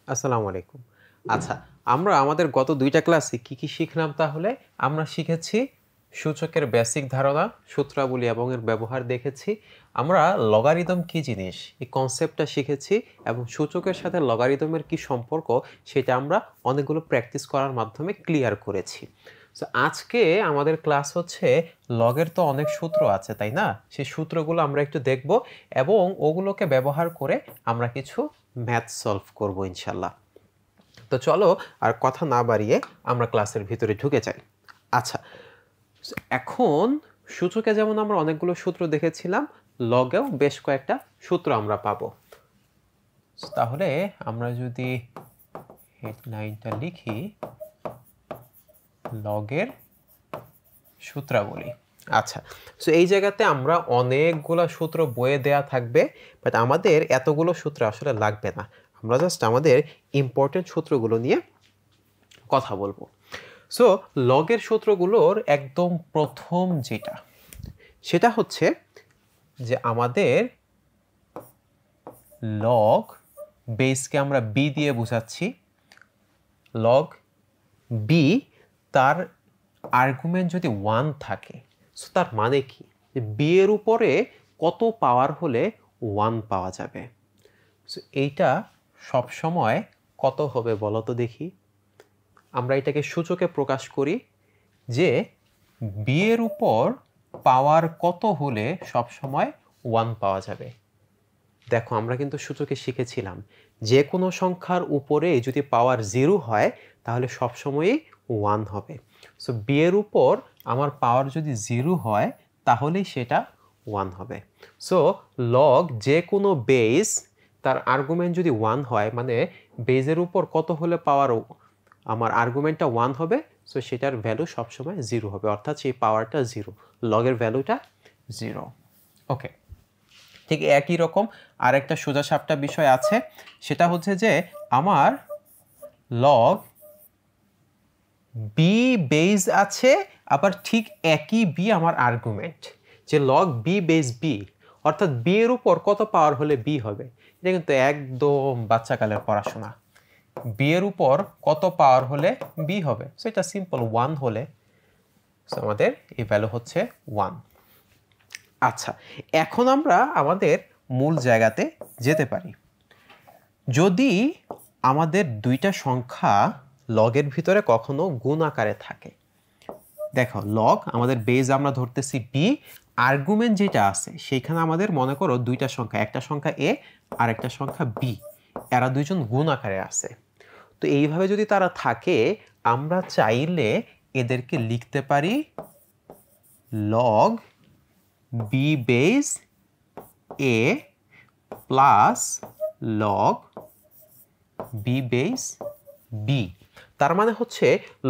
আসসালামু আলাইকুম। আচ্ছা, আমরা আমাদের গত ২ টা ক্লাসে কি শিখলাম তাহলে? আমরা শিখেছি সূচকের বেসিক ধারণা, সূত্রাবলী এবং এর ব্যবহার দেখেছি। আমরা লগারিদম কি জিনিস, এই কনসেপ্টটা শিখেছি এবং সূচকের সাথে লগারিদমের কি সম্পর্ক সেটা আমরা অনেকগুলো প্র্যাকটিস করার মাধ্যমে ক্লিয়ার করেছি। সো আজকে আমাদের ক্লাস হচ্ছে লগের তো অনেক সূত্র আছে, তাই না? সেই সূত্রগুলো আমরা একটু দেখব এবং ওগুলোকে ব্যবহার করে আমরা কিছু ম্যাথ সলভ করব ইনশাল্লাহ। তো চলো আর কথা না বাড়িয়ে আমরা ক্লাসের ভিতরে ঢুকে যাই। আচ্ছা, এখন সূচকে যেমন আমরা অনেকগুলো সূত্র দেখেছিলাম, লগেও বেশ কয়েকটা সূত্র আমরা পাবো। তাহলে আমরা যদি হেডলাইনটা লিখি লগের সূত্রাবলী। আচ্ছা, সো এই জায়গাতে আমরা অনেকগুলো সূত্র বইয়ে দেয়া থাকবে, বাট আমাদের এতগুলো সূত্র আসলে লাগবে না। আমরা জাস্ট আমাদের ইম্পর্টেন্ট সূত্রগুলো নিয়ে কথা বলবো। সো লগের সূত্রগুলোর একদম প্রথম যেটা, সেটা হচ্ছে যে আমাদের লগ বেসকে আমরা বি দিয়ে বোঝাচ্ছি। লগ বি, তার আর্গুমেন্ট যদি 1 থাকে, সো তার মানে কি, বি এর উপরে কত পাওয়ার হলে 1 পাওয়া যাবে। সো এইটা সব সময় কত হবে বলো তো দেখি। আমরা এটাকে সূচকে প্রকাশ করি যে বি এর উপর পাওয়ার কত হলে সব সময় 1 পাওয়া যাবে। দেখো আমরা কিন্তু সূচকে শিখেছিলাম যে কোনো সংখ্যার উপরে যদি পাওয়ার 0 হয় তাহলে সব সময়ই 1 হবে। সো বি এর উপর আমার পাওয়ার যদি 0 হয় তাহলেই সেটা 1 হবে। সো লগ যে কোনো বেস, তার আর্গুমেন্ট যদি 1 হয়, মানে বেজের উপর কত হলে পাওয়ার আমার আর্গুমেন্টটা 1 হবে, সো সেটার ভ্যালু সবসময় 0 হবে, অর্থাৎ সেই পাওয়ারটা 0, লগের ভ্যালুটা 0। ওকে, ঠিক একই রকম আরেকটা সোজাসাপটা বিষয় আছে, সেটা হচ্ছে যে আমার লগ বি বেস আছে, আবার ঠিক একই বি আমার আর্গুমেন্ট, যে লগ বি বেস বি, অর্থাৎ বি এর উপর কত পাওয়ার হলে বি হবে। এটা কিন্তু একদম বাচ্চাকালের পড়াশোনা। বি এর উপর কত পাওয়ার হলে বি হবে, সো এটা সিম্পল 1 হলে, সো আমাদের এই ভ্যালু হচ্ছে 1। আচ্ছা, এখন আমরা আমাদের মূল জায়গাতে যেতে পারি। যদি আমাদের দুইটা সংখ্যা লগের ভিতরে কখনো গুণ আকারে থাকে, দেখো লগ আমাদের বেজ আমরা ধরতেছি বি, আর্গুমেন্ট যেটা আছে সেইখানে আমাদের মনে করো দুইটা সংখ্যা, একটা সংখ্যা এ আর একটা সংখ্যা বি, এরা দুইজন গুণ আকারে আছে। তো এইভাবে যদি তারা থাকে, আমরা চাইলে এদেরকে লিখতে পারি log b base a plus log b base b. তার মানে হচ্ছে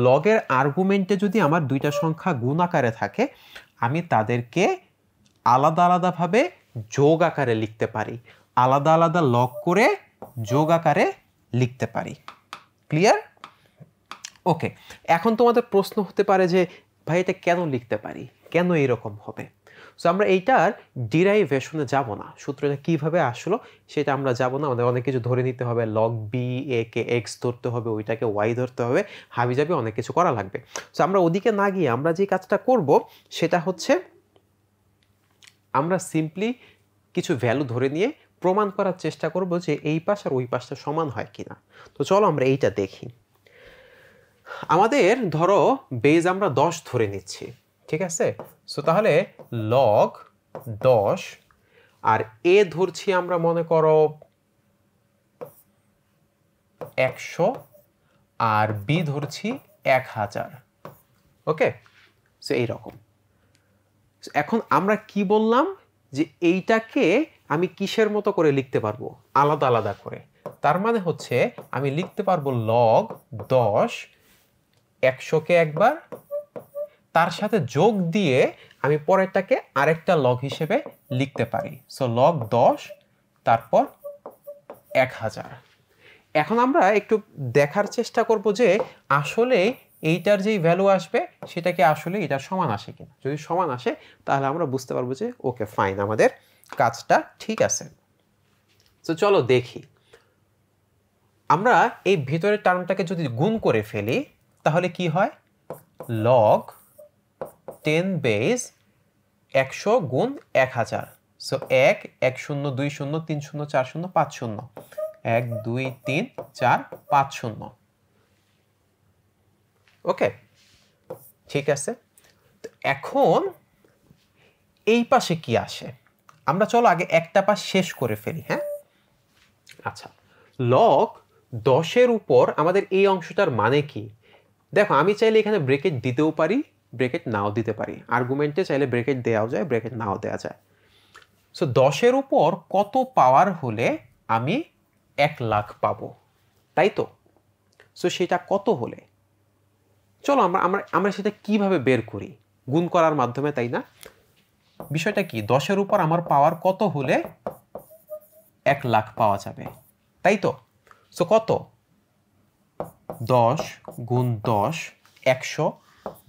লগের আর্গুমেন্টে যদি আমার দুইটা সংখ্যা গুণ আকারে থাকে, আমি তাদেরকে আলাদা আলাদাভাবে যোগ আকারে লিখতে পারি, আলাদা আলাদা লগ করে যোগ আকারে লিখতে পারি। ক্লিয়ার? ওকে, এখন তোমাদের প্রশ্ন হতে পারে যে ভাই এটা কেন লিখতে পারি, কেন এরকম হবে? সো আমরা এইটার ডিরাইভেশনে যাব না, সূত্রটা কিভাবে আসলো সেটা আমরা যাব না। আমাদের অনেক কিছু ধরে নিতে হবে, লগ বি এ কে এক্স ধরতে হবে, ওইটাকে ওয়াই ধরতে হবে, হাবিজাবি অনেক কিছু করা লাগবে। সো আমরা ওদিকে না গিয়ে আমরা যে কাজটা করব সেটা হচ্ছে আমরা সিম্পলি কিছু ভ্যালু ধরে নিয়ে প্রমাণ করার চেষ্টা করব যে এই পাশ আর ওই পাশটা সমান হয় কিনা। তো চলো আমরা এইটা দেখি। আমাদের ধরো বেজ আমরা 10 ধরে নিচ্ছি, ঠিক আছে? সো তাহলে লগ 10 আর এ ধরছি আমরা মনে করো 100 আর বি ধরছি 1000। ওকে, সো এইরকম। এখন আমরা কি বললাম যে এইটাকে আমি কিসের মতো করে লিখতে পারবো, আলাদা আলাদা করে। তার মানে হচ্ছে আমি লিখতে পারবো লগ 10 100কে একবার, তার সাথে যোগ দিয়ে আমি পরেরটাকে আরেকটা লগ হিসেবে লিখতে পারি। সো লগ 10 তারপর 1000। এখন আমরা একটু দেখার চেষ্টা করব যে আসলে এইটার যেই ভ্যালু আসবে সেটা কি আসলে এটার সমান আসে কিনা। যদি সমান আসে তাহলে আমরা বুঝতে পারবো যে ওকে ফাইন, আমাদের কাজটা ঠিক আছে। তো চলো দেখি। আমরা এই ভিতরের টার্মটাকে যদি গুণ করে ফেলি তাহলে কি হয়, লগ 10 বেস 100 গুণ 1000। সো 1 1 0 2 0 3 0 4 0 5 0 1 2 3 4 5 0। ওকে, ঠিক আছে। তো এখন এই পাশে কি আসে, আমরা চলো আগে একটা পাশ শেষ করে ফেলি। হ্যাঁ, আচ্ছা, লগ 10-এর উপর আমাদের এই অংশটার মানে কি? দেখো, আমি চাইলে এখানে ব্রেকেট দিতেও পারি, ব্রেকেট নাও দিতে পারি। আর্গুমেন্টে চাইলে ব্রেকেট দেওয়াও যায়, ব্রেকেট নাও দেওয়া যায়। সো 10-এর উপর কত পাওয়ার হলে আমি 1 লাখ পাবো, তাই তো? সো সেটা কত হলে, চলো আমরা আমরা আমরা সেটা কিভাবে বের করি, গুণ করার মাধ্যমে, তাই না? বিষয়টা কি, 10-এর উপর আমার পাওয়ার কত হলে 1 লাখ পাওয়া যাবে, তাই তো? সো কত, 10 গুণ 10 100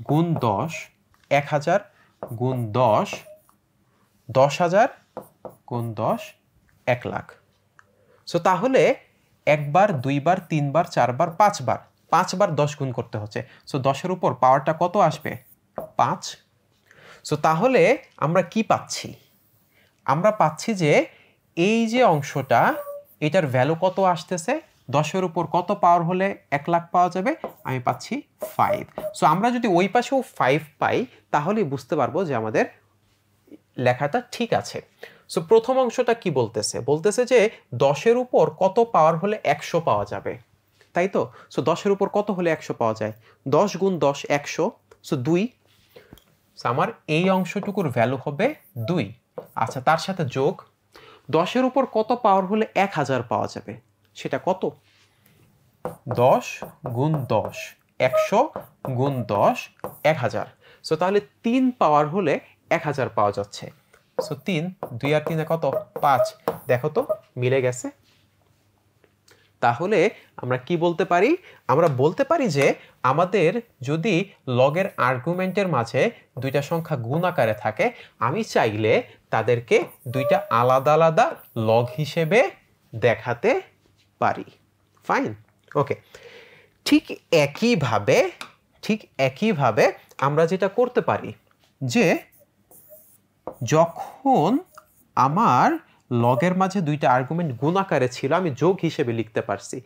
গুণ 10 1000 গুণ 10 10,000 গুণ 10 1 লাখ। সো তাহলে একবার, দুইবার, তিনবার, চারবার, পাঁচবার, 5বার 10 গুণ করতে হচ্ছে। সো 10-এর উপর পাওয়ারটা কত আসবে, 5। সো তাহলে আমরা কি পাচ্ছি, আমরা পাচ্ছি যে এই যে অংশটা, এটার ভ্যালু কত আসতেছে, 10-এর উপর কত পাওয়ার হলে 1 লাখ পাওয়া যাবে, আমি পাচ্ছি 5। সো আমরা যদি ওই পাশেও 5 পাই তাহলে বুঝতে পারবো যে আমাদের লেখাটা ঠিক আছে। সো প্রথম অংশটা কি বলতেছে, বলতেছে যে 10-এর উপর কত পাওয়ার হলে 100 পাওয়া যাবে, তাই তো? সো 10-এর উপর কত হলে 100 পাওয়া যায়, 10 গুণ 10 100, সো 2। সো আমার এই অংশটুকুর ভ্যালু হবে 2। আচ্ছা, তার সাথে যোগ 10-এর উপর কত পাওয়ার হলে 1000 পাওয়া যাবে, সেটা কত, 10 গুণ 10 100 গুণ 10 1000। সো তাহলে 3 পাওয়ার হলে 1000 পাওয়া যাচ্ছে। সো 3, 2 আর 3 কত, 5। দেখো তো মিলে গেছে। তাহলে আমরা কি বলতে পারি, আমরা বলতে পারি যে আমাদের যদি লগের আর্গুমেন্টের মাঝে দুইটা সংখ্যা গুণ আকারে থাকে, আমি চাইলে তাদেরকে দুইটা আলাদা আলাদা লগ হিসেবে দেখাতে পারি। ফাইন, ওকে। ঠিক একইভাবে আমরা যেটা করতে পারি যে যখন আমার লগের মাঝে দুইটা আর্গুমেন্ট গুণ আকারে ছিল, আমি যোগ হিসেবে লিখতে পারছি।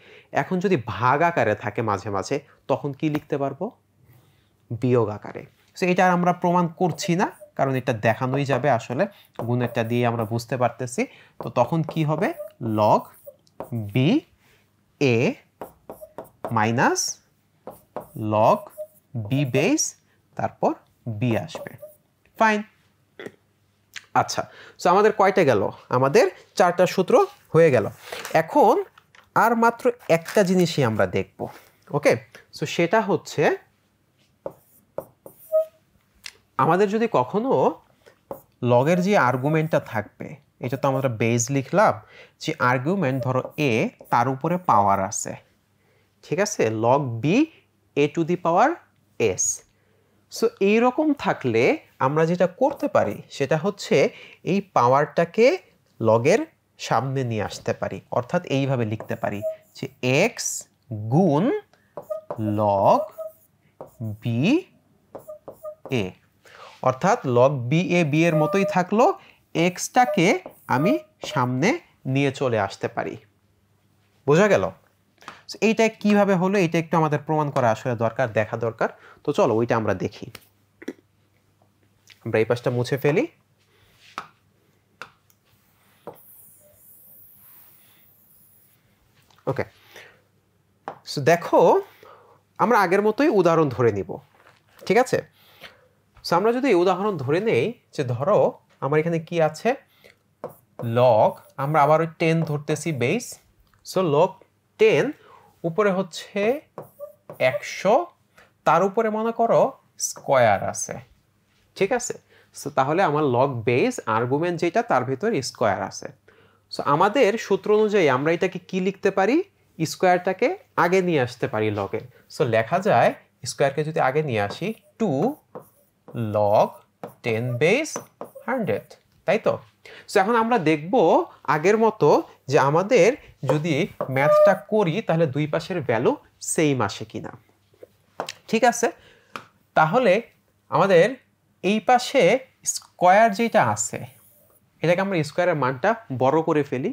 এখন যদি ভাগ আকারে থাকে মাঝে মাঝে, তখন কি লিখতে পারবো, বিয়োগ আকারে। সো এটা আর আমরা প্রমাণ করছি না, কারণ এটা দেখানোই যাবে আসলে, গুণেরটা দিয়ে আমরা বুঝতে পারতেছি। তো তখন কি হবে, লগ বি এ মাইনাস লগ বি বেস, তারপর বি আসবে। ফাইন। আচ্ছা, সো আমাদের কয়টা গেল, আমাদের 4টা সূত্র হয়ে গেল। এখন আর মাত্র একটা জিনিসই আমরা দেখব। ওকে, সো সেটা হচ্ছে আমাদের যদি কখনো লগের যে আর্গুমেন্টটা থাকবে, এটা তো আমরা বেস লিখলাম, যে আর্গুমেন্ট ধরো এ, তার উপরে পাওয়ার আছে, ঠিক আছে, log b a to the power s. So এইরকম থাকলে আমরা যেটা করতে পারি সেটা হচ্ছে এই পাওয়ারটাকে লগের সামনে নিয়ে আসতে পারি, অর্থাৎ এইভাবে লিখতে পারি যে এক্স গুণ লগ বি এ, অর্থাৎ লগ বি এ বি এর মতোই থাকলো, এক্সটাকে আমি সামনে নিয়ে চলে আসতে পারি। বোঝা গেল? এইটা কিভাবে হলো, এটা একটু আমাদের প্রমাণ করা আসলে দরকার, দেখা দরকার। তো চলো ওইটা আমরা দেখি। আমরা এই পাশটা মুছে ফেলি। ওকে, সো দেখো আমরা আগের মতোই উদাহরণ ধরে নিব, ঠিক আছে? সো আমরা যদি উদাহরণ ধরে নেই যে ধরো আমার এখানে কি আছে, লগ, আমরা আবার ওই 10 ধরতেছি বেস। সো লগ 10 উপরে হচ্ছে 100, তার উপরে মনে করো স্কয়ার আছে, ঠিক আছে? সো তাহলে আমার লগ বেস আর্গুমেন্ট যেটা, তার ভিতর স্কয়ার আছে। সো আমাদের সূত্র অনুযায়ী আমরা এটাকে কি লিখতে পারি, স্কয়ারটাকে আগে নিয়ে আসতে পারি লগের। সো লেখা যায়, স্কয়ারকে যদি আগে নিয়ে আসি, 2 লগ 10 বেস 100, তাই তো? সো এখন আমরা দেখব আগের মতো যে আমাদের যদি ম্যাথটা করি তাহলে দুই পাশের ভ্যালু সেম আসে কিনা। ঠিক আছে, তাহলে আমাদের এই পাশে স্কয়ার যেটা আছে এটাকে আমরা স্কয়ারের মানটা বড় করে ফেলি,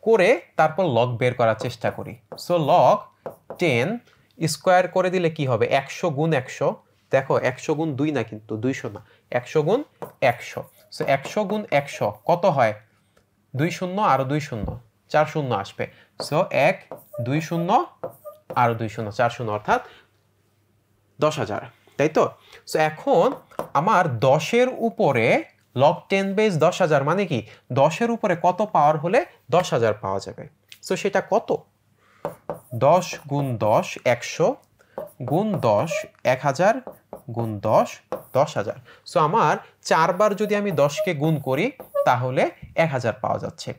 করে তারপর লগ বের করার চেষ্টা করি। সো লগ 10 স্কয়ার করে দিলে কি হবে, 100 গুণ 100, দেখো 100 গুণ 2 না কিন্তু 200 না, 100 গুণ 100। সো 100 গুণ 100 কত হয়, 2 শূন্য আরো 2 শূন্য, 4 শূন্য আসবে। সো 1 2 শূন্য আরো 2 শূন্য, 4 শূন্য, অর্থাৎ 10,000, তাই তো। সো এখন আমার 10-এর উপরে লগ 10 বেস 10,000 মানে কি 10-এর উপরে কত পাওয়ার হলে 10,000 পাওয়া যাবে। সো সেটা কত, 10 গুণ 10 100 গুণ 10 1000 গুণ 10 10,000। সো আমার 4 বার যদি আমি 10কে গুণ করি তাহলে 1000 পাওয়া যাচ্ছে।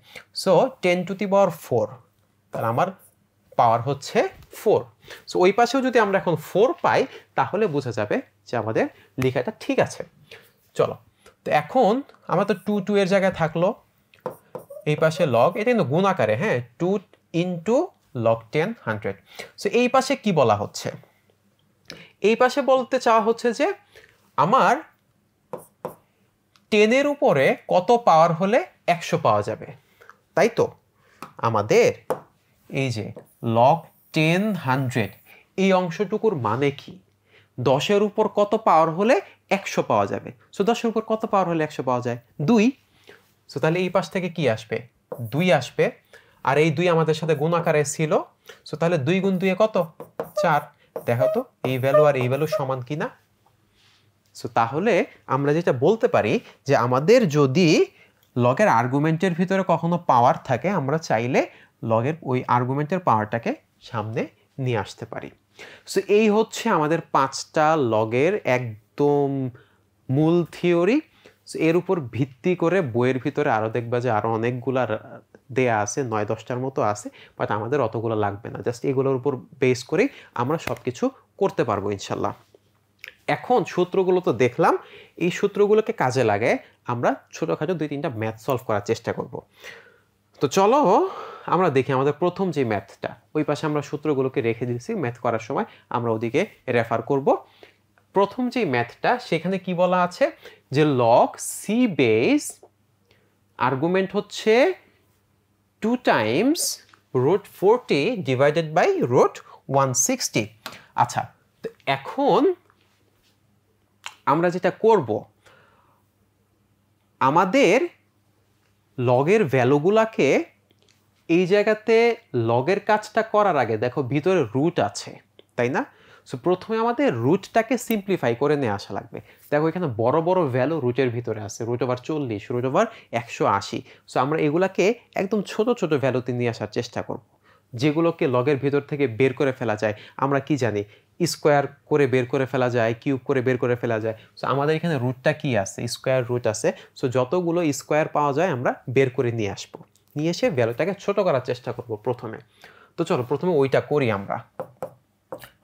সো 10 টু দি পাওয়ার 4, তাহলে আমার পাওয়ার হচ্ছে 4। সো ওই পাশেও যদি আমরা এখন 4 পাই তাহলে বোঝা যাবে যে আমাদের লেখাটা ঠিক আছে। চলো, তো এখন আমার তো 2 2 এর জায়গায় থাকলো, এই পাশে লগ, এটা কিন্তু গুণ আকারে, হ্যাঁ, 2 ইন্টু লগ 10 100। সো এই পাশে কি বলা হচ্ছে, এই পাশে বলতে চাওয়া হচ্ছে যে আমার 10-এর উপরে কত পাওয়ার হলে 100 পাওয়া যাবে, তাই তো। আমাদের এই যে লগ 10 100 এই অংশটুকুর মানে কি, 10-এর উপর কত পাওয়ার হলে 100 পাওয়া যাবে। সো 10-এর উপর কত পাওয়ার হলে 100 পাওয়া যায়, 2। সো তাহলে এই পাশ থেকে কি আসবে, 2 আসবে, আর এই 2 আমাদের সাথে গুণ আকারে ছিল। সো তাহলে 2 গুণ 2 কত, 4। দেখো তো এই ভ্যালু আর এই ভ্যালু সমান কিনা। সো তাহলে আমরা যেটা বলতে পারি যে আমাদের যদি লগের আর্গুমেন্টের ভিতরে কখনো পাওয়ার থাকে আমরা চাইলে লগের ওই আর্গুমেন্টের পাওয়ারটাকে সামনে নিয়ে আসতে পারি। সো এই হচ্ছে আমাদের 5টা লগের একদম মূল থিওরি। সো এর উপর ভিত্তি করে বইয়ের ভিতরে আরও দেখবা যে আরও অনেকগুলা দেয়া আছে, 9-10টার মতো আছে, বাট আমাদের অতগুলো লাগবে না, জাস্ট এগুলোর উপর বেস করেই আমরা সব কিছু করতে পারবো ইনশাল্লাহ। এখন সূত্রগুলো তো দেখলাম, এই সূত্রগুলোকে কাজে লাগায় আমরা ছোটোখাটো 2-3টা ম্যাথ সলভ করার চেষ্টা করব। তো চলো আমরা দেখি আমাদের প্রথম যে ম্যাথটা, ওই পাশে আমরা সূত্রগুলোকে রেখে দিয়েছি, ম্যাথ করার সময় আমরা ওদিকে রেফার করব। প্রথম যে ম্যাথটা সেখানে কি বলা আছে যে লগ সি বেস আর্গুমেন্ট হচ্ছে 2 টাইমস √40 ডিভাইডেড বাই √160। আচ্ছা, তো এখন আমরা যেটা করব, আমাদের লগের ভ্যালুগুলাকে এই জায়গাতে লগের কাজটা করার আগে দেখো ভিতরে রুট আছে, তাই না। সো প্রথমে আমাদের রুটটাকে সিম্পলিফাই করে নিয়ে আসা লাগবে। দেখো এখানে বড় বড় ভ্যালু রুটের ভিতরে আছে, √40, √180। সো আমরা এগুলাকে একদম ছোট ছোট ভ্যালুতে নিয়ে আসার চেষ্টা করব, যেগুলোকে লগের ভিতর থেকে বের করে ফেলা যায়। আমরা কি জানি, স্কোয়ার করে বের করে ফেলা যায়, কিউব করে বের করে ফেলা যায়। সো আমাদের এখানে রুটটা কি আছে, স্কোয়ার রুট আছে। সো যতগুলো স্কোয়ার পাওয়া যায় আমরা বের করে নিয়ে আসবো, নিয়ে এসে ভ্যালুটাকে ছোট করার চেষ্টা করব প্রথমে। তো চলো প্রথমে ওইটা করি।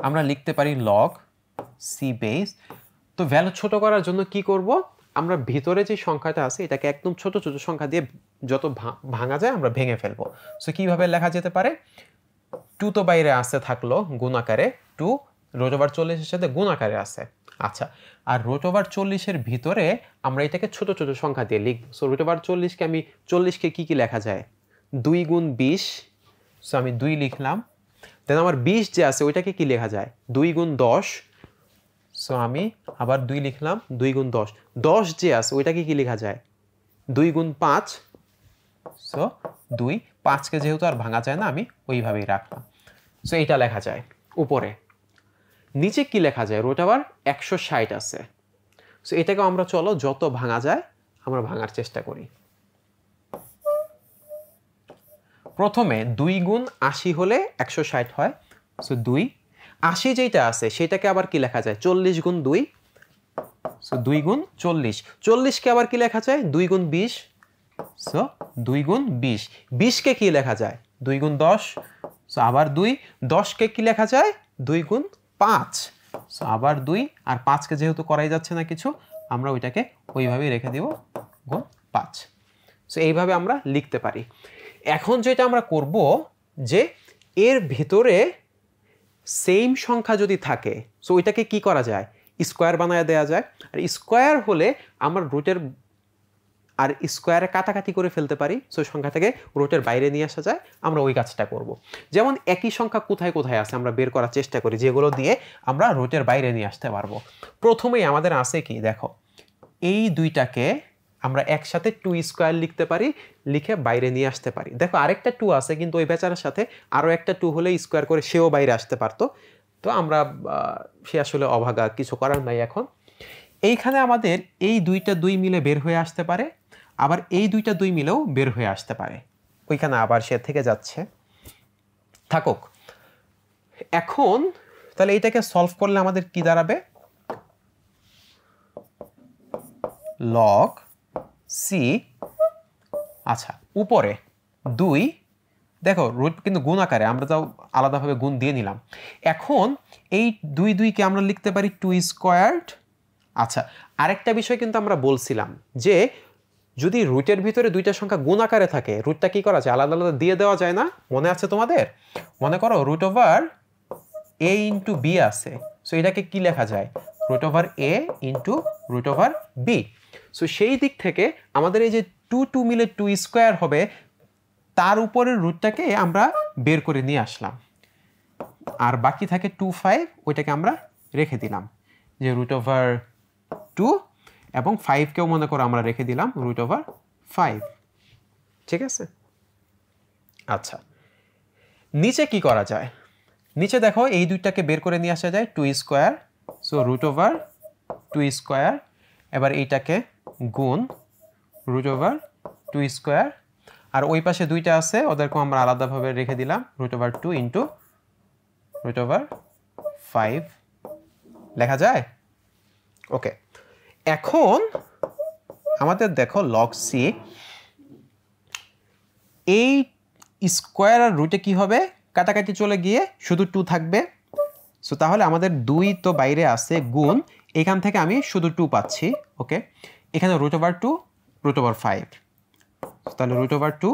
আমরা লিখতে পারি লগ সি বেস। তো ভ্যালু ছোট করার জন্য কি করব, আমরা ভিতরে যে সংখ্যাটা আছে এটাকে একদম ছোট ছোট সংখ্যা দিয়ে যত ভাঙা যায় আমরা ভেঙে ফেলবো। সো কিভাবে লেখা যেতে পারে, 2 তো বাইরে আসতে থাকলো গুণ আকারে, 2 √40-এর সাথে গুণ আকারে আছে। আচ্ছা, আর √40-এর ভিতরে আমরা এটাকে ছোট ছোট সংখ্যা দিয়ে লিখব। সো √40-কে আমি 40-কে কি লেখা যায়, 2 গুণ 20। সো আমি 2 লিখলাম। দেন আমার 20 যে আছে ওইটাকে কি লেখা যায়, 2 গুণ 10। সো আমি আবার 2 লিখলাম, 2 গুণ 10। 10 যে আছে ওইটাকে কি লেখা যায়, 2 গুণ 5। সো 2, 5কে যেহেতু আর ভাঙা যায় না আমি ওইভাবেই রাখলাম। সো এইটা লেখা যায় উপরে। নিচে কি লেখা যায়, √160 আছে। সো এটাকে আমরা চলো যত ভাঙা যায় আমরা ভাঙার চেষ্টা করি। প্রথমে 2 গুণ 80 হলে 160 হয়। সো 2, 80 যেটা আছে সেটাকে আবার কি লেখা যায়, 40 গুণ 2। সো 2 গুণ 40। 40কে আবার কি লেখা যায়, 2 গুণ 20। সো 2 গুণ 20। 20কে কি লেখা যায়, 2 গুণ 10। সো আবার 2। 10কে কি লেখা যায়, 2 গুণ 5। সো আবার 2, আর 5কে যেহেতু করাই যাচ্ছে না কিছু, আমরা ওইটাকে ওইভাবেই রেখে দিব, গুণ 5। সো এইভাবে আমরা লিখতে পারি। এখন যেটা আমরা করব যে এর ভিতরে সেম সংখ্যা যদি থাকে সো ওইটাকে কি করা যায়, স্কোয়ার বানায় দেওয়া যায়। আর স্কোয়ার হলে আমরা রুটের আর স্কোয়ারে কাটাকাটি করে ফেলতে পারি, সো সংখ্যা থেকে রুটের বাইরে নিয়ে আসা যায়। আমরা ওই কাজটা করব। যেমন একই সংখ্যা কোথায় কোথায় আছে আমরা বের করার চেষ্টা করি, যেগুলো দিয়ে আমরা রুটের বাইরে নিয়ে আসতে পারবো। প্রথমেই আমাদের আছে কি, দেখো এই দুইটাকে আমরা একসাথে 2 স্কোয়ার লিখতে পারি, লিখে বাইরে নিয়ে আসতে পারি। দেখো আরেকটা 2 আছে, কিন্তু ওই বেচারার সাথে আরও একটা 2 হলে স্কোয়ার করে সেও বাইরে আসতে পারতো। তো আমরা সে আসলে অভাগা, কিছু করার নাই। এখন এইখানে আমাদের এই দুইটা 2 মিলে বের হয়ে আসতে পারে, আবার এই দুইটা 2 মিলেও বের হয়ে আসতে পারে। ওইখানে আবার সে থেকে যাচ্ছে, থাকুক। এখন তাহলে এইটাকে সলভ করলে আমাদের কি দাঁড়াবে, লগ সি, আচ্ছা উপরে 2, দেখো রুট কিন্তু গুণ আকারে, আমরা তাও আলাদাভাবে গুণ দিয়ে নিলাম। এখন এই 2 2কে আমরা লিখতে পারি 2 স্কোয়ার্ড। আচ্ছা আরেকটা বিষয় কিন্তু আমরা বলছিলাম যে যদি রুটের ভিতরে দুইটা সংখ্যা গুণ আকারে থাকে, রুটটা কি করা যায়, আলাদা আলাদা দিয়ে দেওয়া যায় না? মনে আছে তোমাদের? মনে করো root over a into b আছে, সো এটাকে কি লেখা যায়, root over a into root over b. So সেই দিক থেকে আমাদের এই যে 2 2 মিলে 2 স্কোয়ার হবে, তার উপরের রুটটাকে আমরা বের করে নিয়ে আসলাম, আর বাকি থাকে 2 5, ওইটাকে আমরা রেখে দিলাম যে রুট ওভার 2, এবং 5কেও মনে করো আমরা রেখে দিলাম রুট ওভার 5। ঠিক আছে? আচ্ছা নিচে কি করা যায়, নিচে দেখো এই দুইটাকে বের করে নিয়ে আসা যায় 2 square, so root over 2 square, এবার এইটাকে গুণ রুট ওভার 2 স্কোয়ার, আর ওই পাশে দুইটা আছে ওদেরকেও আমরা আলাদাভাবে রেখে দিলাম root over 2 into root over 5 লেখা যায়। ওকে, এখন আমাদের দেখো লগ সি, এই স্কোয়ার আর রুটে কি হবে, কাটাকাটি চলে গিয়ে শুধু 2 থাকবে। সো তাহলে আমাদের 2 তো বাইরে আছে, গুণ এখান থেকে আমি শুধু 2 পাচ্ছি। ওকে, এখানে রুট ওভার 2 রুট ওভার 5, তাহলে root over 2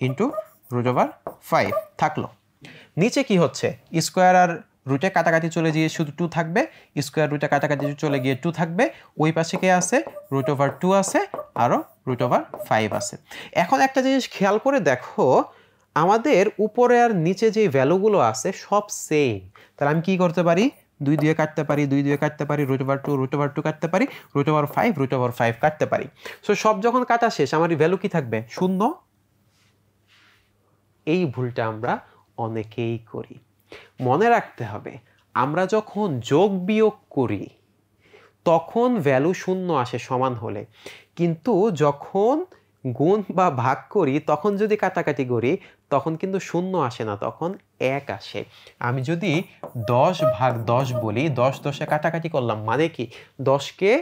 into root over 5 থাকলো। নিচে কি হচ্ছে, স্কোয়ার আর রুটে কাটাকাটি চলে গিয়ে শুধু 2 থাকবে, স্কোয়ার রুটে কাটাকাটি চলে গিয়ে 2 থাকবে, ওই পাশে কে আছে, রুট ওভার 2 আছে, আরও রুট ওভার 5 আছে। এখন একটা জিনিস খেয়াল করে দেখো, আমাদের উপরে আর নিচে যে ভ্যালুগুলো আছে সব সেম। তাহলে আমি কি করতে পারি, 2 দিয়ে কাটতে পারি, 2 দিয়ে কাটতে পারি, রুট ওভার 2 কাটতে পারি, রুট ওভার 5 কাটতে পারি। সো সব যখন কাটা শেষ আমার ভ্যালু কি থাকবে, 0। এই ভুলটা আমরা অনেকেই করি। মনে রাখতে হবে, আমরা যখন যোগ বিয়োগ করি তখন ভ্যালু 0 আসে সমান হলে, কিন্তু যখন গুণ বা ভাগ করি তখন যদি কাটাকাটি করি তখন কিন্তু 0 আসে না, তখন 1 আসে। আমি যদি 10 ভাগ 10 বলি, 10 10-এ কাটাকাটি করলাম, মানে কি 10কে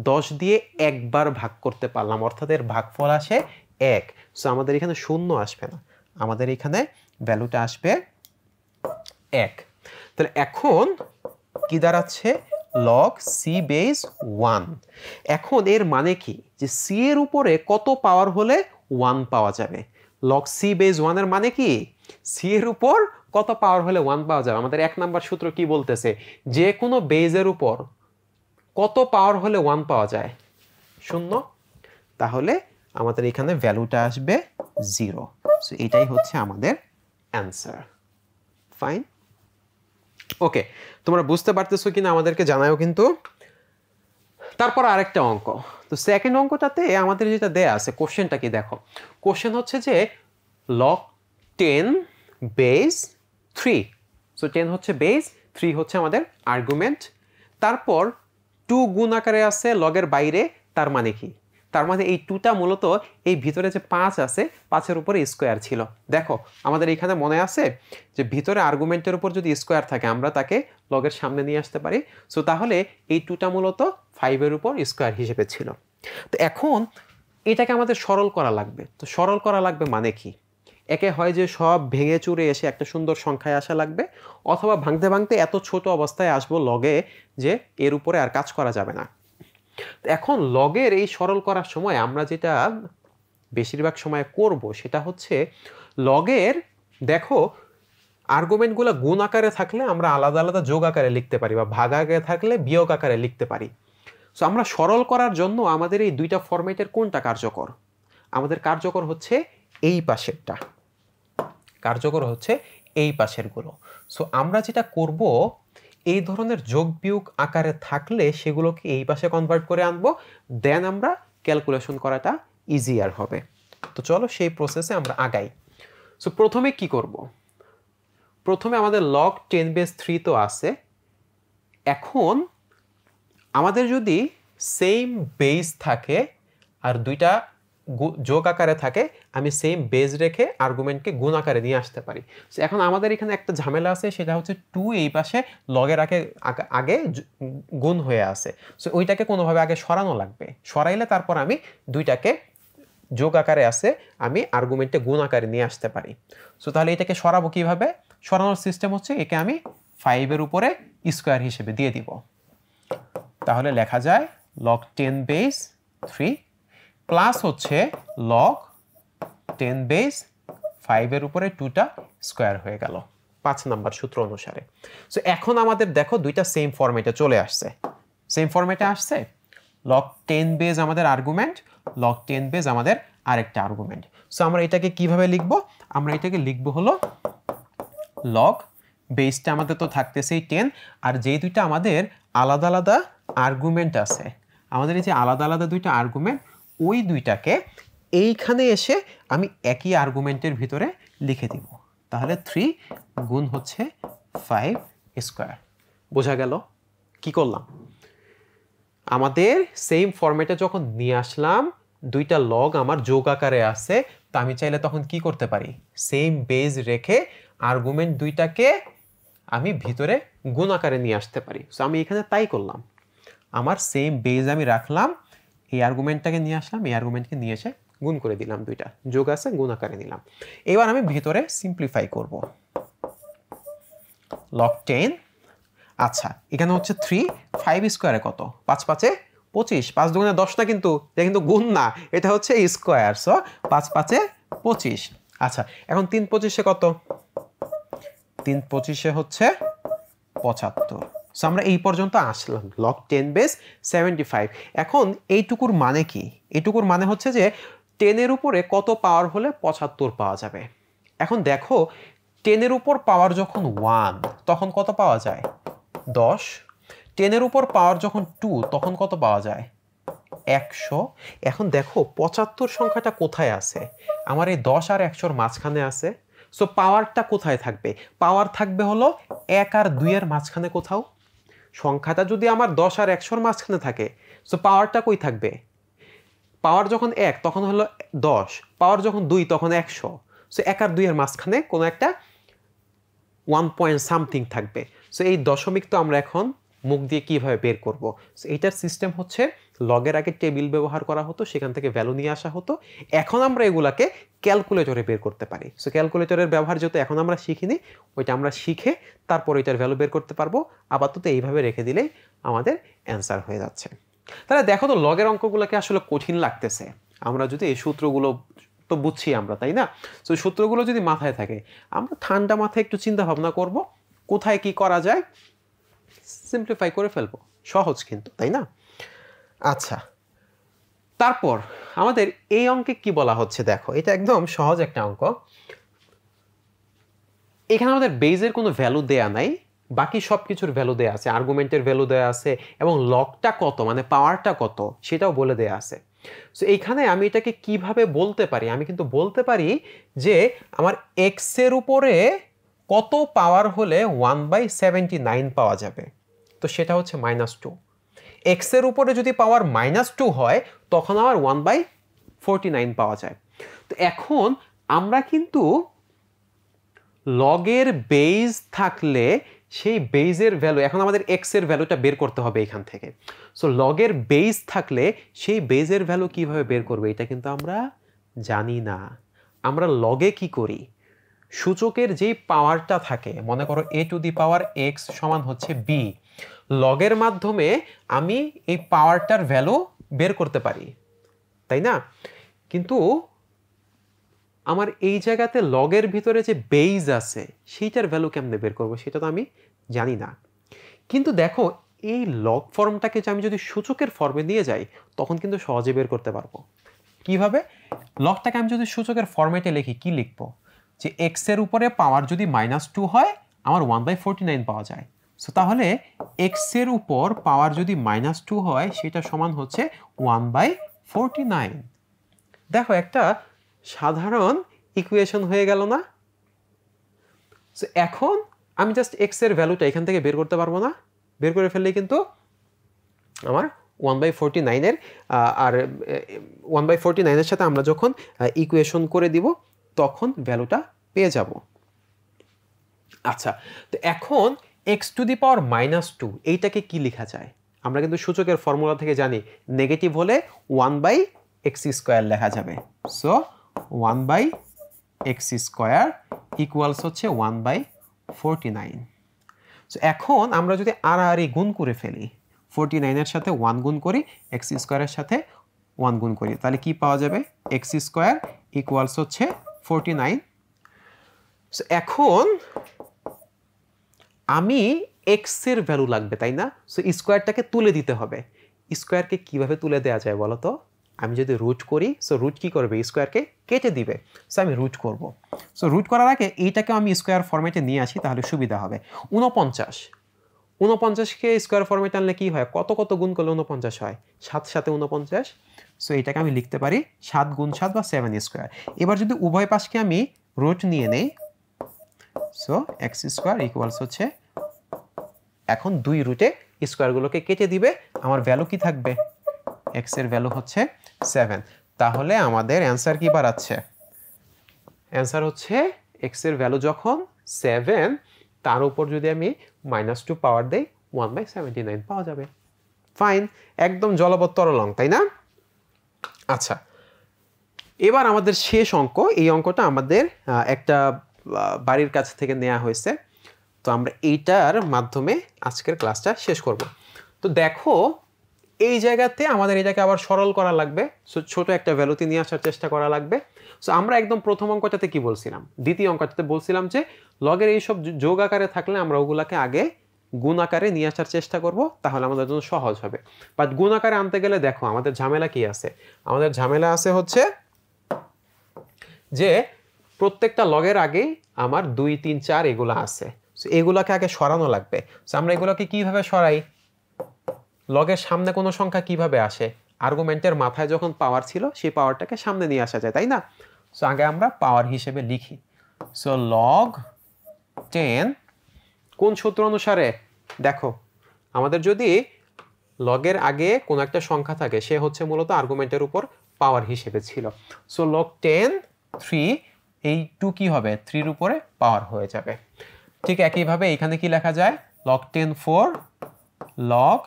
10 দিয়ে একবার ভাগ করতে পারলাম, অর্থাৎ এর ভাগফল আসে 1। সো আমাদের এখানে 0 আসবে না, আমাদের এখানে ভ্যালুটা আসবে 1। তাহলে এখন কি দাঁড়াচ্ছে, লগ সি বেস 1। এখন এর মানে কি, যে সি এর উপরে কত পাওয়ার হলে 1 পাওয়া যাবে। লগ সি বেস 1 এর মানে কি, সি এর উপর কত পাওয়ার হলে 1 পাওয়া যাবে। আমাদের 1 নাম্বার সূত্র কি বলতেছে, যে কোনো বেজের উপর কত পাওয়ার হলে 1 পাওয়া যায়, 0। তাহলে আমাদের এখানে ভ্যালুটা আসবে 0। সো এটাই হচ্ছে আমাদের অ্যান্সার। ফাইন। ওকে, তোমরা বুঝতে পারতেছো কিনা আমাদেরকে জানাও কিন্তু। তারপর আরেকটা অঙ্ক, তো সেকেন্ড অঙ্কটাতে আমাদের যেটা দেয়া আছে, কোশ্চেনটা কি দেখো, কোশ্চেন হচ্ছে যে লগ 10 বেস 3। সো 10 হচ্ছে বেস, 3 হচ্ছে আমাদের আর্গুমেন্ট। তারপর 2 গুণ আকারে আছে লগের বাইরে, তার মানে কি, তার মানে এই 2টা মূলত এই ভিতরে যে 5 আছে 5-এর উপরে স্কোয়ার ছিল। দেখো আমাদের এখানে মনে আছে যে ভিতরে আর্গুমেন্টের উপর যদি স্কোয়ার থাকে আমরা তাকে লগের সামনে নিয়ে আসতে পারি। সো তাহলে এই 2টা মূলত 5-এর উপর স্কোয়ার হিসেবে ছিল। তো এখন এটাকে আমাদের সরল করা লাগবে। তো সরল করা লাগবে মানে কি, একে হয় যে সব ভেঙে চুরে এসে একটা সুন্দর সংখ্যায় আসা লাগবে, অথবা ভাঙতে ভাঙতে এত ছোট অবস্থায় আসবো লগে যে এর উপরে আর কাজ করা যাবে না। এখন লগের এই সরল করার সময় আমরা যেটা বেশিরভাগ সময় করব সেটা হচ্ছে লগের দেখো আর্গুমেন্টগুলো গুণ আকারে থাকলে আমরা আলাদা আলাদা যোগ আকারে লিখতে পারি বা ভাগ আকারে থাকলে বিয়োগ আকারে লিখতে পারি। সো আমরা সরল করার জন্য আমাদের এই দুইটা ফরম্যাটের কোনটা কার্যকর? আমাদের কার্যকর হচ্ছে এই পাশেরটা, কার্যকর হচ্ছে এই পাশেরগুলো। সো আমরা যেটা করব এই ধরনের যোগ বিয়োগ আকারে থাকলে সেগুলোকে এই পাশে কনভার্ট করে আনবো, দেন আমরা ক্যালকুলেশন করাটা ইজিয়ার হবে। তো চলো সেই প্রসেসে আমরা আগাই। সো প্রথমে কি করব? প্রথমে আমাদের log 10^3 তো আছে। এখন আমাদের যদি সেম বেস থাকে আর দুইটা যোগ আকারে থাকে, আমি সেম বেস রেখে আর্গুমেন্টকে গুণ আকারে নিয়ে আসতে পারি। সো এখন আমাদের এখানে একটা ঝামেলা আছে, সেটা হচ্ছে 2 এই পাশে লগের আগে গুণ হয়ে আছে। সো ওইটাকে কোনোভাবে আগে সরানো লাগবে, সরাইলে তারপর আমি দুইটাকে যোগ আকারে আছে আমি আর্গুমেন্টে গুণ আকারে নিয়ে আসতে পারি। সো তাহলে এটাকে সরাবো কিভাবে? সরানোর সিস্টেম হচ্ছে একে আমি 5-এর উপরে স্কোয়ার হিসেবে দিয়ে দিব। তাহলে লেখা যায় log 10^3 প্লাস হচ্ছে log 10^5-এর উপরে 2টা স্কোয়ার হয়ে গেল 5 নাম্বার সূত্র অনুসারে। সো এখন আমাদের দেখো দুইটা সেম ফরম্যাটে চলে আসছে, সেম ফরম্যাটে আসছে। log 10 আমাদের আর্গুমেন্ট, log 10 আমাদের আরেকটা আর্গুমেন্ট। সো আমরা এটাকে কিভাবে লিখব? আমরা এটাকে লিখব হলো log বেসটা আমাদের তো থাকতেছেই 10, আর যেই দুইটা আমাদের আলাদা আলাদা আর্গুমেন্ট আছে, আমাদের এই যে আলাদা আলাদা দুইটা আর্গুমেন্ট, ওই দুইটাকে এইখানে এসে আমি একই আর্গুমেন্টের ভিতরে লিখে দিব। তাহলে 3 গুণ হচ্ছে 5 স্কোয়ার। বোঝা গেল কি করলাম? আমাদের সেম ফরম্যাটে যখন নিয়ে আসলাম, দুইটা লগ আমার যোগ আকারে আছে, তো আমি চাইলে তখন কি করতে পারি? সেম বেজ রেখে আর্গুমেন্ট দুইটাকে আমি ভিতরে গুণ আকারে নিয়ে আসতে পারি। সো আমি এখানে তাই করলাম, আমার সেম বেজ আমি রাখলাম, এই আর্গুমেন্টটাকে নিয়ে আসলাম, এই আর্গুমেন্টকে নিয়ে এসে গুণ করে দিলাম, দুইটা যোগ আছে গুণ আকারে নিলাম। এবার আমি ভিতরে সিম্পলিফাই করব। log 10, আচ্ছা এখানে হচ্ছে 3, 5 স্কোয়ারে কত? 5 5-এ 25, 5 দুগুণে 10 না, কিন্তু এটা কিন্তু গুণ না, এটা হচ্ছে স্কোয়ার। সো 5 5-এ 25। আচ্ছা এখন 3 25-এ কত? 3 25-এ হচ্ছে 75। সো আমরা এই পর্যন্ত আসলাম, log 10^75। এখন এইটুকুর মানে কি? এইটুকুর মানে হচ্ছে যে 10-এর উপরে কত পাওয়ার হলে 75 পাওয়া যাবে। এখন দেখো 10-এর উপর পাওয়ার যখন 1 তখন কত পাওয়া যায়? 10। 10-এর উপর পাওয়ার যখন 2 তখন কত পাওয়া যায়? 100। এখন দেখো 75 সংখ্যাটা কোথায় আছে? আমার এই 10 আর 100-র মাঝখানে আছে। সো পাওয়ারটা কোথায় থাকবে? পাওয়ার থাকবে হলো 1 আর 2 এর মাঝখানে কোথাও। সংখ্যাটা যদি আমার 10 আর 100-র মাঝখানে থাকে, সো পাওয়ারটা কই থাকবে? পাওয়ার যখন 1 তখন হলো 10, পাওয়ার যখন 2 তখন 100। সো 1 আর 2 এর মাঝখানে কোনো একটা 1 পয়েন্ট সামথিং থাকবে। সো এই দশমিক তো আমরা এখন মুখ দিয়ে কিভাবে বের করব? সো এইটার সিস্টেম হচ্ছে লগের আগে টেবিল ব্যবহার করা হতো, সেখান থেকে ভ্যালু নিয়ে আসা হতো। এখন আমরা এগুলাকে ক্যালকুলেটরে বের করতে পারি। সো ক্যালকুলেটরের ব্যবহার যেহেতু এখন আমরা শিখিনি, ওইটা আমরা শিখে তারপর এটার ভ্যালু বের করতে পারবো। আপাতত এইভাবে রেখে দিলেই আমাদের অ্যান্সার হয়ে যাচ্ছে। তাহলে দেখো তো লগের অঙ্কগুলোকে আসলে কঠিন লাগতেছে, আমরা যদি এই সূত্রগুলো তো বুঝছি আমরা, তাই না? সো সূত্রগুলো যদি মাথায় থাকে, আমরা ঠান্ডা মাথায় একটু চিন্তা ভাবনা করব কোথায় কি করা যায়, সিম্পলিফাই করে ফেলবো। সহজ কিন্তু, তাই না? আচ্ছা তারপর আমাদের এই অঙ্কে কি বলা হচ্ছে দেখো, এটা একদম সহজ একটা অঙ্ক। এখানে আমাদের বেজের কোনো ভ্যালু দেয়া নাই, বাকি সব কিছুর ভ্যালু দেয়া আছে, আর্গুমেন্টের ভ্যালু দেয়া আছে এবং লগটা কত মানে পাওয়ারটা কত সেটাও বলে দেয়া আছে। সো এইখানে আমি এটাকে কিভাবে বলতে পারি? আমি কিন্তু বলতে পারি যে আমার এক্সের উপরে কত পাওয়ার হলে 1/79 পাওয়া যাবে, তো সেটা হচ্ছে -2। এক্সের উপরে যদি পাওয়ার -2 হয় তখন আমার 1/49 পাওয়া যায়। তো এখন আমরা কিন্তু লগের বেজ থাকলে সেই বেজের ভ্যালু, এখন আমাদের এক্স এর ভ্যালুটা বের করতে হবে এখান থেকে। সো লগের বেজ থাকলে সেই বেজের ভ্যালু কিভাবে বের করবে এটা কিন্তু আমরা জানি না। আমরা লগে কি করি? সূচকের যেই পাওয়ারটা থাকে, মনে করো a⁴x সমান হচ্ছে b, লগের মাধ্যমে আমি এই পাওয়ারটার ভ্যালু বের করতে পারি, তাই না? কিন্তু আমার এই জায়গাতে লগের ভিতরে যে বেজ আছে সেইটার ভ্যালু কেমনে বের করবো সেটা তো আমি জানি না। কিন্তু দেখো এই লগ ফর্মটাকে আমি যদি সূচকের ফর্মে নিয়ে যাই তখন কিন্তু সহজে বের করতে পারবো। কিভাবে? লগটাকে আমি যদি সূচকের ফর্মেটে লিখি, কি লিখবো? যে এক্স এর উপরে পাওয়ার যদি -2 হয় আমার 1/49 পাওয়া যায়। সো তাহলে এক্স এর উপর পাওয়ার যদি -2 হয় সেটা সমান হচ্ছে 1/49। দেখো একটা সাধারণ ইকুয়েশন হয়ে গেল না? সো এখন আমি জাস্ট এক্স এর ভ্যালুটা এখান থেকে বের করতে পারবো না? বের করে ফেললেই কিন্তু আমার 1/49 এর আর 1/49 এর সাথে আমরা যখন ইকুয়েশন করে দিব তখন ভ্যালুটা পেয়ে যাব। আচ্ছা, তো এখন x⁻² এইটাকে কি লেখা যায়? আমরা কিন্তু সূচকের ফর্মুলা থেকে জানি নেগেটিভ হলে 1/x² লেখা যাবে। সো 1/x² ইকুয়ালস হচ্ছে 1/49। সো এখন আমরা যদি আড়াআড়ি গুণ করে ফেলি, 49 এর সাথে 1 গুণ করি, x² এর সাথে 1 গুণ করি, তাহলে কি পাওয়া যাবে? x² ইকুয়ালস হচ্ছে 49। সো এখন আমি এক্স এর ভ্যালু লাগবে, তাই না? সো স্কোয়ারটাকে তুলে দিতে হবে। স্কোয়ারকে কিভাবে তুলে দেওয়া যায় বলো তো? আমি যদি রুট করি, সো রুট কি করবে? স্কোয়ারকে কেটে দিবে। সো আমি রুট করব। সো রুট করার আগে এইটাকে আমি স্কোয়ার ফরম্যাটে নিয়ে আসি, তাহলে সুবিধা হবে। 49কে স্কোয়ার ফরম্যাটে আনলে কি হয়? কত কত গুণ করলে 49 হয়? 7 সাথে 49। সো এটাকে আমি লিখতে পারি 7 গুণ 7 বা 7²। এবার যদি উভয় পাশকে আমি রুট নিয়ে নেই, সো x² ইকুয়ালস হচ্ছে, এখন দুই রুটে স্কোয়ারগুলোকে কেটে দিবে, আমার ভ্যালু কি থাকবে? x এর ভ্যালু হচ্ছে 7। তাহলে আমাদের অ্যান্সার কি বাড়াচ্ছে? অ্যান্সার হচ্ছে x এর ভ্যালু যখন 7 তার উপর যদি আমি -2 পাওয়ার দেই 1/79 পাওয়া যাবে। ফাইন, একদম জলবৎ তরল অঙ্ক, তাই না? আচ্ছা, এবার আমাদের শেষ অঙ্ক। এই অঙ্কটা আমাদের একটা বাড়ির কাছ থেকে নেওয়া হয়েছে, তো আমরা এইটার মাধ্যমে আজকের ক্লাসটা শেষ করব। তো দেখো এই জায়গাতে আমাদের এটাকে আবার সরল করা লাগবে। সো ছোট একটা ভ্যালুতে নিয়ে আসার চেষ্টা করা লাগবে। সো আমরা একদম প্রথম অঙ্কটাতে কি বলছিলাম? দ্বিতীয় অঙ্কটাতে বলছিলাম যে লগের এইসব যোগ আকারে থাকলে আমরা ওগুলাকে আগে গুণ আকারে নিয়ে আসার চেষ্টা করব, তাহলে আমাদের জন্য সহজ হবে। বাট গুণ আকারে আনতে গেলে দেখো আমাদের ঝামেলা কি আছে? আমাদের ঝামেলা আছে হচ্ছে যে প্রত্যেকটা লগের আগেই আমার 2, 3, 4 এগুলো আছে। সো এগুলোকে আগে সরানো লাগবে। সো আমরা এগুলোকে কিভাবে সরাই? লগের সামনে কোনো সংখ্যা কিভাবে আসে? আর্গুমেন্টের মাথায় যখন পাওয়ার ছিল সেই পাওয়ারটাকে সামনে নিয়ে আসা যায়, তাই না? সো আগে আমরা পাওয়ার হিসেবে লিখি। সো লগ 10 কোন সূত্র অনুসারে? দেখো আমাদের যদি লগের আগে কোনো একটা সংখ্যা থাকে সে হচ্ছে মূলত আর্গুমেন্টের উপর পাওয়ার হিসেবে ছিল। সো লগ 10 3, এই 2 কি হবে? 3 এর উপরে পাওয়ার হয়ে যাবে। ঠিক একইভাবে এখানে কি লেখা যায়? লগ 10 4, লগ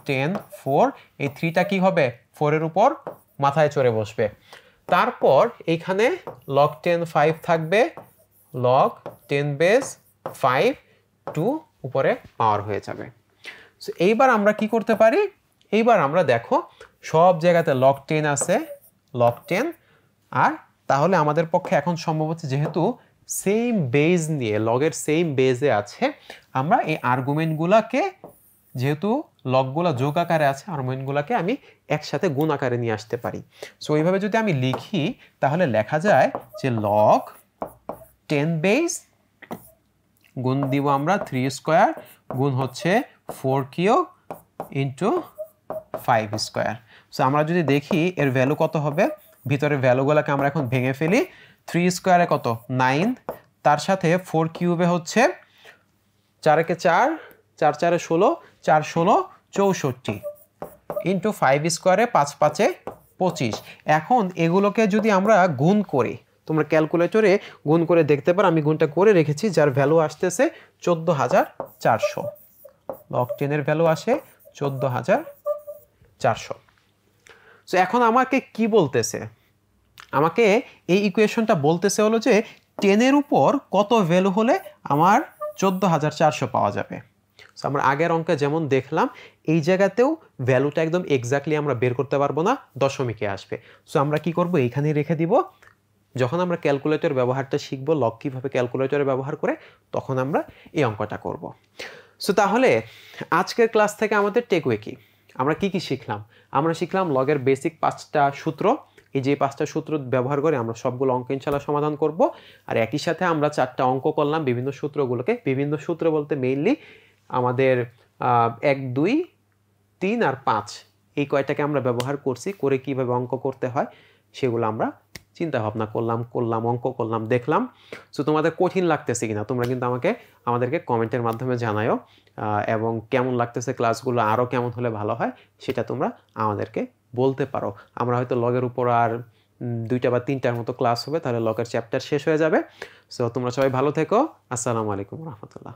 10 4, এই 3টা কি হবে? 4 এর উপর মাথায় চড়ে বসবে। তারপর এইখানে লগ 10 5 থাকবে, লগ 10 বেস 5 2 উপরে পাওয়ার হয়ে যাবে। সো এইবার আমরা কি করতে পারি? এইবার আমরা দেখো সব জায়গাতে লগ 10 আছে, লগ 10, আর তাহলে আমাদের পক্ষে এখন সম্ভব হচ্ছে যেহেতু সেম বেজ নিয়ে, লগের সেম বেজে আছে, আমরা এই আর্গুমেন্টগুলোকে, যেহেতু লগগুলো যোগ আকারে আছে, আর্গুমেন্টগুলোকে আমি একসাথে গুণ আকারে নিয়ে আসতে পারি। সো এইভাবে যদি আমি লিখি তাহলে লেখা যায় যে লগ 10 বেজ গুণ দিব আমরা 3² গুণ হচ্ছে 4³ ইন্টু 5²। সো আমরা যদি দেখি এর ভ্যালু কত হবে, ভিতরের ভ্যালুগুলোকে আমরা এখন ভেঙে ফেলি। 3² কত? 9, তার সাথে 4³ হচ্ছে 4 × 4, 4 × 4 = 16, 4 16 64 ইন্টু 5² 5 5 25। এখন এগুলোকে যদি আমরা গুণ করি, তোমরা ক্যালকুলেটরে গুণ করে দেখতে পারো, আমি গুণটা করে রেখেছি, যার ভ্যালু আসতেছে 14400। লগ 10 এর ভ্যালু আসে 14400। সো এখন আমাকে কি বলতেছে? আমাকে এই ইকুয়েশনটা বলতেছে হলো যে 10 এর উপর কত ভ্যালু হলে আমার 14400 পাওয়া যাবে। সো আমরা আগের অঙ্কে যেমন দেখলাম এই জায়গাতেও ভ্যালুটা একদম এক্স্যাক্টলি আমরা বের করতে পারবো না, দশমিকে আসবে। সো আমরা কি করব? এইখানে রেখে দিব যখন আমরা ক্যালকুলেটর ব্যবহারটা শিখবো, লগ কীভাবে ক্যালকুলেটরে ব্যবহার করে, তখন আমরা এই অঙ্কটা করব। সো তাহলে আজকের ক্লাস থেকে আমাদের টেকওয়ে কি, আমরা কি কি শিখলাম? আমরা শিখলাম লগের বেসিক 5টা সূত্র। এই যে 5টা সূত্র ব্যবহার করে আমরা সবগুলো অঙ্ক ইনশাআল্লাহ সমাধান করব। আর একই সাথে আমরা 4টা অঙ্ক করলাম বিভিন্ন সূত্রগুলোকে, বিভিন্ন সূত্র বলতে মেইনলি আমাদের 1, 2, 3 আর 5 এই কয়টাকে আমরা ব্যবহার করছি, করে কিভাবে অঙ্ক করতে হয় সেগুলো আমরা চিন্তা ভাবনা করলাম, অঙ্ক করলাম, দেখলাম। সো তোমাদের কঠিন লাগতেছে কিনা তোমরা কিন্তু আমাদেরকে কমেন্টের মাধ্যমে জানায়ও, এবং কেমন লাগতেছে ক্লাসগুলো, আরও কেমন হলে ভালো হয় সেটা তোমরা আমাদেরকে বলতে পারো। আমরা হয়তো লগের উপর আর 2টা বা 3টার মতো ক্লাস হবে, তাহলে লগের চ্যাপ্টার শেষ হয়ে যাবে। সো তোমরা সবাই ভালো থেকো। আসসালামু আলাইকুম রহমতুল্লাহ।